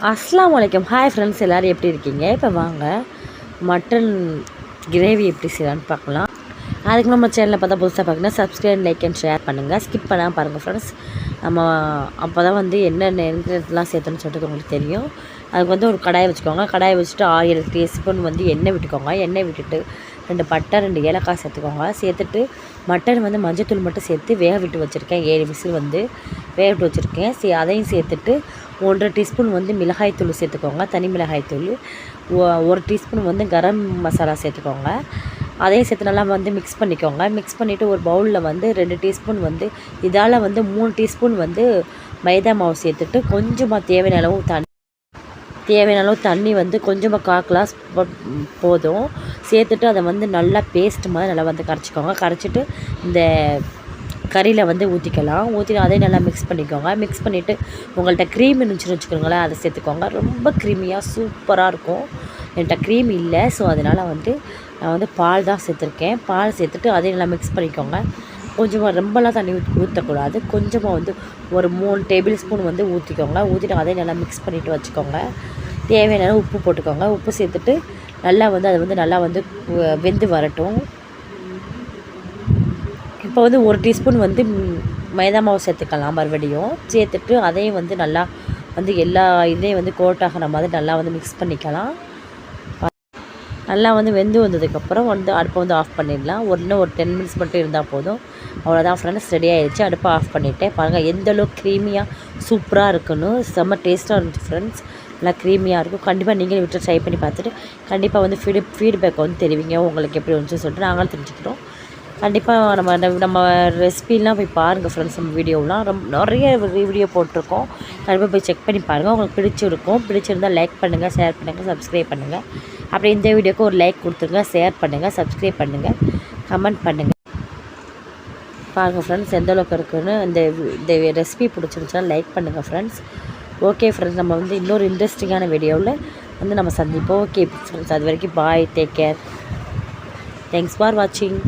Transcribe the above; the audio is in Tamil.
அஸ்ஸலாமு அலைக்கும். ஹாய் ஃப்ரெண்ட்ஸ், எல்லோரும் எப்படி இருக்கீங்க? இப்போ வாங்க மட்டன் கிரேவி எப்படி செய்யலான்னு பார்க்கலாம். அதுக்கு நம்ம சேனலில் பார்த்தா புதுசாக பார்க்கணும், சப்ஸ்கிரைப், லைக் அண்ட் ஷேர் பண்ணுங்கள். ஸ்கிப் பண்ணாமல் பாருங்கள் ஃப்ரெண்ட்ஸ். நம்ம அப்போ தான் வந்து என்னென்ன இன்க்ரீடியன்ட்லாம் சேர்த்துன்னு சொல்லிட்டு உங்களுக்கு தெரியும். அதுக்கு வந்து ஒரு கடாயை வச்சுக்கோங்க. கடாயை வச்சுட்டு ஆயில் டீஸ்பூன் வந்து எண்ணெய் விட்டுக்கோங்க. எண்ணெய் விட்டுட்டு 2 பட்டை 2 ஏலக்காய் சேர்த்துக்கோங்க. சேர்த்துட்டு மட்டன் வந்து மஞ்சத்தூள் மட்டும் சேர்த்து வேக விட்டு வச்சுருக்கேன். 7 விசில் வந்து வேக விட்டு வச்சுருக்கேன். அதையும் சேர்த்துட்டு 1 டீஸ்பூன் வந்து மிளகாய்த்தூள் சேர்த்துக்கோங்க, தனி மிளகாய்த்தூள். 1 டீஸ்பூன் வந்து கரம் மசாலா சேர்த்துக்கோங்க. அதையும் சேர்த்து நல்லா வந்து மிக்ஸ் பண்ணிக்கோங்க. மிக்ஸ் பண்ணிவிட்டு ஒரு பவுலில் வந்து 2 டீஸ்பூன் வந்து இதால் வந்து 3 டீஸ்பூன் வந்து மைதா மாவு சேர்த்துட்டு கொஞ்சமாக தேவையான அளவு தண்ணி வந்து கொஞ்சமாக 1/4 கிளாஸ் போதும் சேர்த்துட்டு அதை வந்து நல்லா பேஸ்ட் மாதிரி நல்லா வந்து கரைச்சிக்கோங்க. கரைச்சிட்டு இந்த கறியில் வந்து ஊற்றிக்கலாம். ஊற்றிட்டு அதையும் நல்லா மிக்ஸ் பண்ணிக்கோங்க. மிக்ஸ் பண்ணிவிட்டு உங்கள்கிட்ட க்ரீம் இருந்துச்சுன்னு வச்சுக்கோங்களேன், அதை சேர்த்துக்கோங்க. ரொம்ப க்ரீமியாக சூப்பராக இருக்கும். என்கிட்ட க்ரீம் இல்லை, ஸோ அதனால் வந்து நான் வந்து பால் தான் சேர்த்துருக்கேன். பால் சேர்த்துட்டு அதையும் நல்லா மிக்ஸ் பண்ணிக்கோங்க. கொஞ்சமாக ரொம்பலாம் தண்ணி ஊற்றக்கூடாது. கொஞ்சமாக வந்து ஒரு 3 டேபிள் ஸ்பூன் வந்து ஊற்றிக்கோங்க. ஊற்றிட்டு அதையும் நல்லா மிக்ஸ் பண்ணிவிட்டு வச்சுக்கோங்க. தேவையான உப்பு போட்டுக்கோங்க. உப்பு சேர்த்துட்டு நல்லா வந்து அது வந்து நல்லா வந்து வெந்து வரட்டும். இப்போ வந்து 1 டீஸ்பூன் வந்து மைதா மாவு சேர்த்துக்கலாம். மறுபடியும் சேர்த்துட்டு அதையும் வந்து நல்லா வந்து எல்லா இதையும் வந்து கோட் ஆகிற மாதிரி நல்லா வந்து மிக்ஸ் பண்ணிக்கலாம். நல்லா வந்து வெந்து வந்ததுக்கப்புறம் வந்து அடுப்பை வந்து ஆஃப் பண்ணிடலாம். இன்னும் ஒரு 10 மினிட்ஸ் மட்டும் இருந்தால் போதும். அவ்வளோதான் ஃப்ரெண்ட்ஸ், ரெடி ஆகிடுச்சு. அடுப்பை ஆஃப் பண்ணிவிட்டேன். பாருங்கள் எந்தளவுக்கு க்ரீமியாக சூப்பராக இருக்குன்னு. செம்ம டேஸ்ட்டாக இருந்துச்சு ஃப்ரெண்ட்ஸ். நல்லா க்ரீமியாக இருக்கும். கண்டிப்பாக நீங்களும் வீட்டில் ட்ரை பண்ணி பார்த்துட்டு கண்டிப்பாக வந்து ஃபீட்பேக் வந்து தெரிவிங்க, உங்களுக்கு எப்படி வந்துச்சுன்னு சொல்லிட்டு நாங்களும் தெரிஞ்சுக்கிறோம். கண்டிப்பாக நம்ம ரெசிபிலாம் போய் பாருங்கள் ஃப்ரெண்ட்ஸ். நம்ம வீடியோலாம் நிறைய வீடியோ போட்டிருக்கோம். கண்டிப்பாக போய் செக் பண்ணி பாருங்கள். உங்களுக்கு பிடிச்சிருந்தால் லைக் பண்ணுங்கள், ஷேர் பண்ணுங்கள், சப்ஸ்கிரைப் பண்ணுங்கள். அப்படி இந்த வீடியோக்கு ஒரு லைக் கொடுத்துருங்க, ஷேர் பண்ணுங்கள், சப்ஸ்கிரைப் பண்ணுங்கள், கமெண்ட் பண்ணுங்கள். பாருங்கள் ஃப்ரெண்ட்ஸ் எந்த அளவுக்கு இருக்குன்னு. இந்த ரெசிபி பிடிச்சிருந்துச்சுன்னா லைக் பண்ணுங்கள் ஃப்ரெண்ட்ஸ். ஓகே ஃப்ரெண்ட்ஸ், நம்ம வந்து இன்னொரு இன்ட்ரெஸ்டிங்கான வீடியோவில் வந்து நம்ம சந்திப்போம். ஓகே ஃப்ரெண்ட்ஸ், அது வரைக்கும் பாய், டேக் கேர், தேங்க்ஸ் ஃபார் வாட்சிங்.